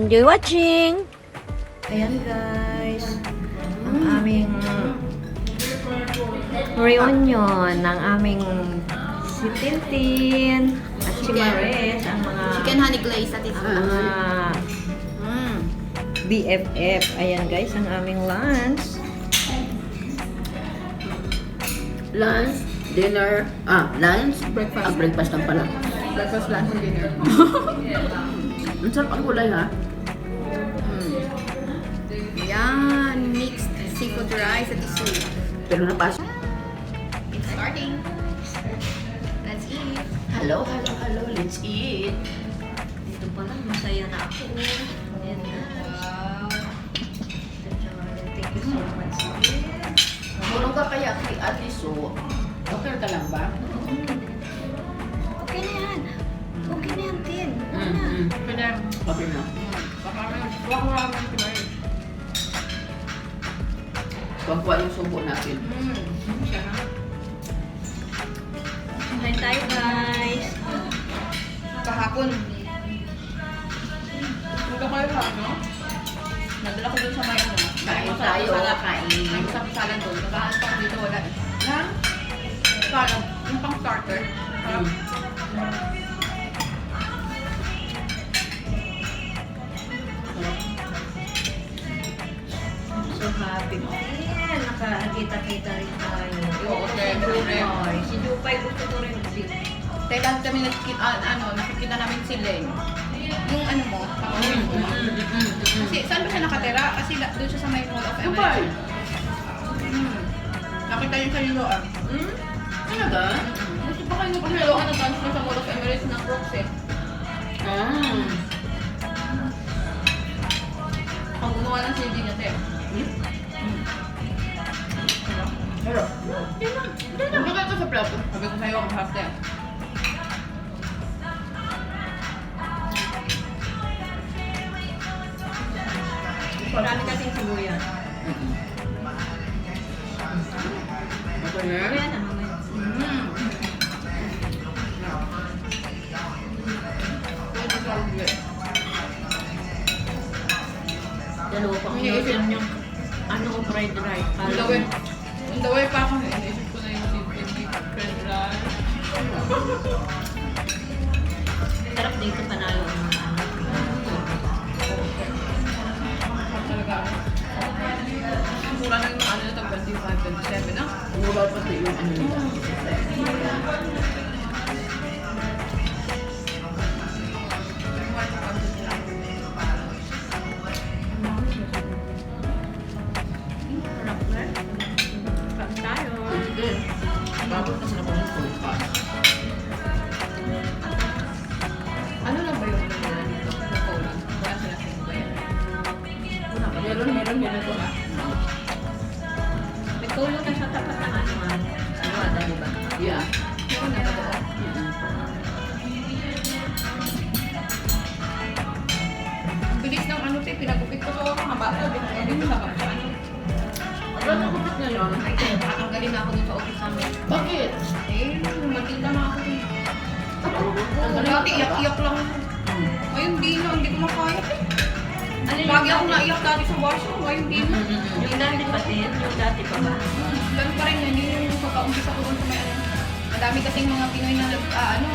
Enjoy watching! Ayan guys, ang aming reunion ng aming si Tintin at si Maris, ang mga Chicken honey glaze at ito. BFF. Ayan guys, ang aming lunch. Lunch, dinner, lunch, Breakfast. breakfast lang pala. Breakfast, lunch, and dinner. Ang sarap ang gulay ha. Yan, mixed seafood rice at isu. Pero napasok. It's starting. Let's eat. Hello, let's eat. Dito pa lang, masaya na ako. Ayan guys. Wow. Thank you so much. Tulong ka kaya kay Ate Su. Okay ka lang ba? Okay na yan. Okay na yan, Tin. Okay na. Pwede. Okay na. Wak mo naman si Maris. Pagkuha yung subo natin. Siya na. Kain tayo guys. Kahapon. Punta kayo ha, no? Nadala ko dun sa may ano. Kain tayo, kain. May sasalan doon. Naghahanap ako dito, wala eh. Lang? Parang, yung pang starter. Parang, So happy. Ayan, nakakita-kita rin tayo. Oo, Si siyempre. Jupay. Si Jupay gusto ko rin. Dahil lahat kami nakikita namin si Len. Yung ano mo, kakawin mo. Kasi saan ba siya nakatira? Kasi doon siya sa may Mall of Dubai. Emirates. Nakita niyo sa Liloan. Talaga? Kasi baka yung sa Liloan na sa Mall of Emirates ng Brooks eh. Pag gumawa ng CD niya, te. Pero, Bigay ko sa plato. Sabi ko sa'yo, ang harap te. Marami kasing sibuyas. okay na? Kaya na mamaya. Pwede sa ulit. Dalawa pang Iniisip. order niyang ano ko fried rice. On the way pa ako, iniisip ko na yung friend rice. Sarap dito panalo ang mga ano. Talaga ako. Mura na yung mga ano na tag 25, 27 na. Mura pati yung ano nila. Sarap na. Sarap tayo. Hindi. Bago na sila kung full pot. Ano lang ba yung ano nila dito? Sa Poland? Wala sila sa Poland. Meron ito ha. May tulong na sa tapat ng ano nga. Ano ada, di ba? Yeah. Meron na ba doon? Ang bilis ng ano te, pinagupit ko sa mga bata. Dito sa bata. Ano? Ano ko ba't ngayon? Nakatanggalin na ako dun sa office namin. Bakit? Eh, matita na ako dun. Dati iyak-iyak lang ako. Ngayon di na, hindi ko makaya. Lagi ako naiyak dati sa washroom. Ngayon di na. Yung dati pa din, yung dati pa ba? Ganun pa rin yun. Yung pagka-umpisa ko dun sa may ano. Madami kasing mga Pinoy na ano.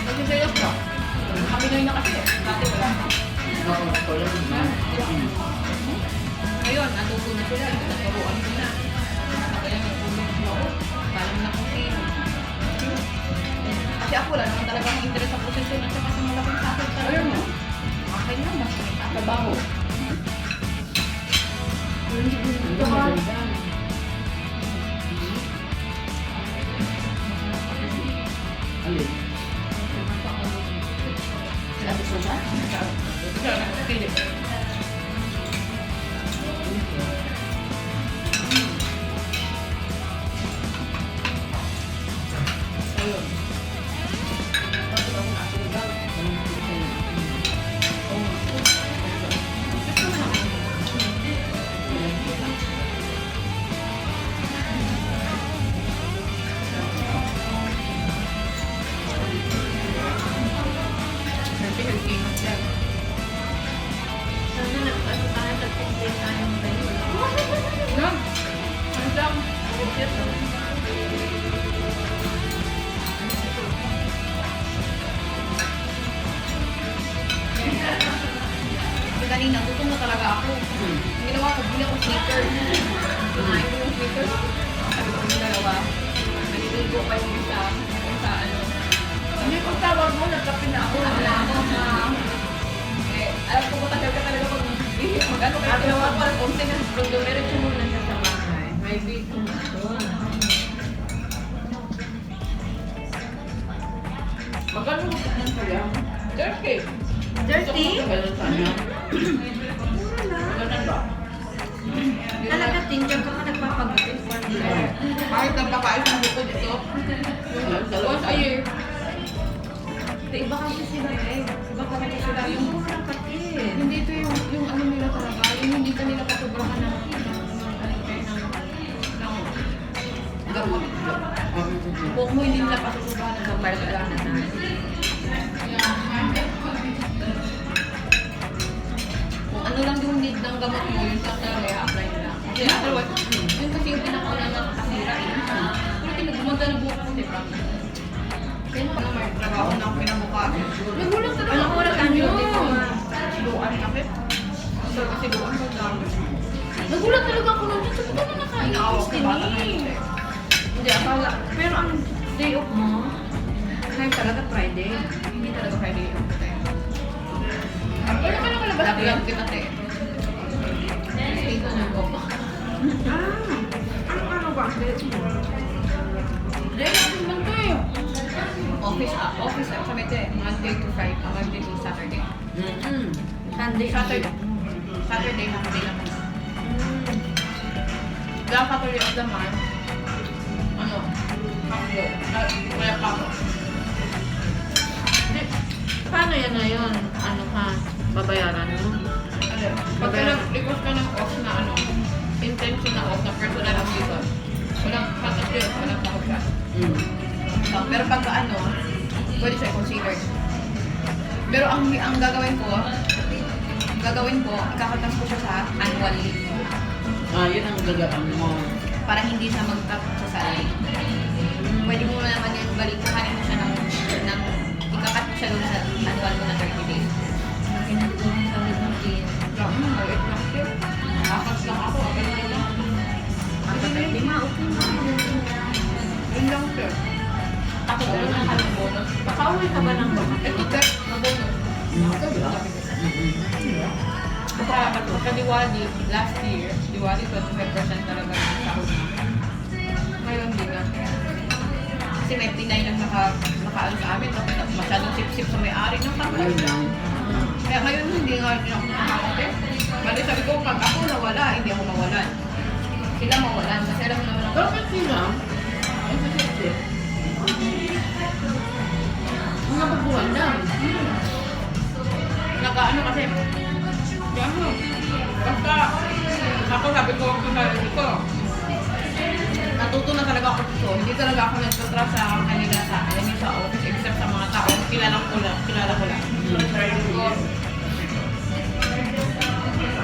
Nagsiselos ka. Mga Pinoy na kasi. Dati wala. Oo, tulad na. Ngayon, natuto na sila. Naturuan ko na. Kaya may tulong ko. Alam na kung sino. Kasi ako wala naman talaga ang interest sa posisyon at saka sa malaking sakit talaga. Ayun mo. Okay lang, mas may sakit. Trabaho. Ang ganda. Alin? Sabi ko ba? Siya, pili. Pag dumiretso muna siya sa bahay, may bito na doon. Magkano mo ng kaya? 30. 30? Ganun sana. Mura lang. Ganun ba? Talaga, tinjag ka pa nagpapagupit. Kahit napakain ng bukod ito, once a year. Hindi, iba kasi sila eh. Iba talaga sila yung Mura kapit. hindi ito yung ano nila talaga, yung hindi ka nila patubrahan ng gamot. Kung mo hindi nila patubrahan ng gamot, wala na na. Kung ano lang yung need ng gamot mo, yun sa talaga i-apply nila. Kasi otherwise, yun kasi yung pinakauna na kasira eh. Pero tinagumanda na buhok mo, di ba? Kaya naman may trabaho na akong pinabukasin. Nagulat talaga Alam mo, ako ano, yun. di ko nga. Luan kasi. Kasi luan ko lang. Nagulat talaga ako nun. Sabi ko na nakain. Inaawa ko bata na yun eh. Hindi, akala. Pero ang day off mo, ngayon talaga Friday. Hindi talaga pwede yung kate. Pero ka nakalabas Lagi din. lang kita te. Dito na ko. Ano araw ba? Dahil ako naman to eh. Office sa mete. Monday to Friday. Monday to Saturday. Sunday. Saturday lang lang. Last Saturday of the month. Ano? Pakbo. Kaya pakbo. Paano yan ngayon? Ano ka? Babayaran mo? Ano? Pagka nag-request ka ng off na ano, intention na off na personal ang dito. Walang patas yun. Walang pakbo siya. So, pero pagka ano, pwede siya i-consider. Pero ang gagawin ko, ikakatas ko siya sa annual leave. Yun ang gagawin mo. Para hindi siya mag-top sa salary. Pwede mo naman yung kuhanin mo siya ng ikakat mo siya doon sa annual mo na 30 days. Kinatulong sa libutin. Lang, maliit lang siya. Akas lang ako. Ganun lang. Hindi nga, okay na. Yun lang siya. Ako wala na ka ng bonus. Pakauwi ka ba ng bonus? Ito, Tek, na bonus. Sa Diwali, last year, Diwali 25% talaga yung sahod na. Ngayon, hindi na. Kasi may Pinay na nakaano sa amin, masyadong sip-sip sa may-ari ng tangkay. Ayun lang. Kaya ngayon, hindi nga rin ako nakakate. Bali sabi ko, pag ako nawala, hindi ako mawalan. Sila mawalan, kasi alam mo naman ako. Bakit sila? Ang sasipsip. Mga baguhan lang. Nakaano kasi, kaya mo, basta ako sabi ko sa sarili ko, natuto na talaga ako dito. Hindi talaga ako nagtatrust sa kanila sa office except sa mga tao. Kilala ko lang.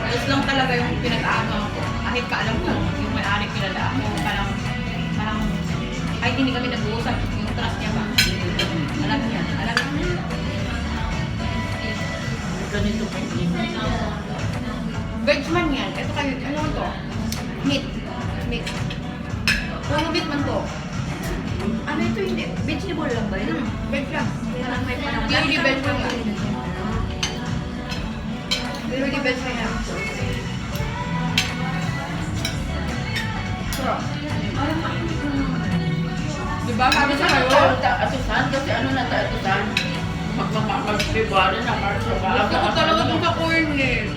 Ayos lang talaga yung pinag-aano ko. Kahit kaalam ko, yung may-ari kilala ako. Parang, kahit hindi kami nag-uusap, yung trust niya ba? Alam niya. Ganito po. Vegman yan. Ito kayo, ano to? Meat. Mix. Puro meat man to. Ano ito hindi? Vegetable lang ba yun? Veg lang. Kaya lang may panahon. Purely veg lang yan. Purely veg lang yan. Sarap. Diba? Sabi sa kayo? Atusan, kasi ano na tayo, atusan? Mag-February na, March, Gusto ko talaga dun sa corn eh.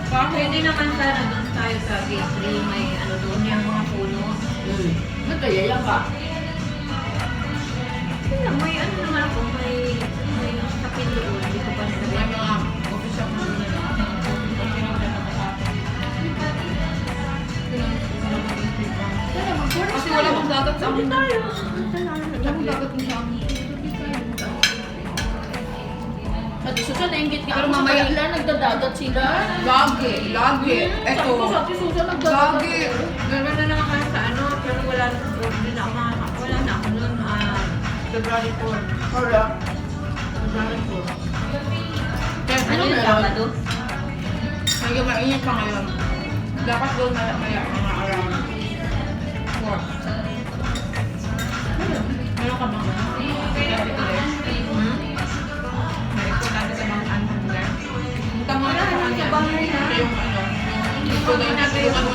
Pwede naman sana doon tayo sa gate 3, may ano doon, yung mga puno. Nagkayaya ka. Yun lang, may ano naman ako, may kapin doon, hindi ko pa May nilagay. mga office shop na muna na. Kasi wala bang dagat sa amin. tayo. Wala bang dagat sa amin. Pati Susan, nainggit ka. Pero Pero mamaya- mamaya nagdadagat sila. Lagi. Sabi ko sa Eto. Ate Susan, nagdadagat. Lagi. Meron na naman kayo sa ano, pero wala na wala na ako noon, February 4. Wala. February 4. Kaya Ano yung meron? Sabado? medyo mainit pa ngayon. Dapat doon maya mga around 4. Meron ka bang ano? Dati ko rin. May importante sa mga ano nila. Punta mo na sa kanya. Sa bahay na. Yung ano, yung ito na yung ano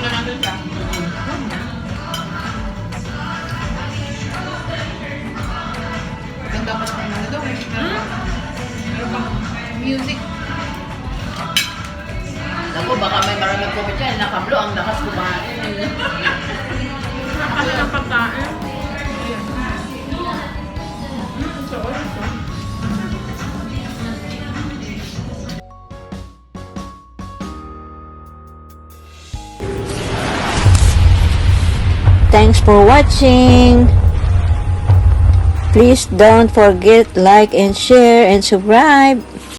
Thanks for watching. Please don't forget like and share and subscribe.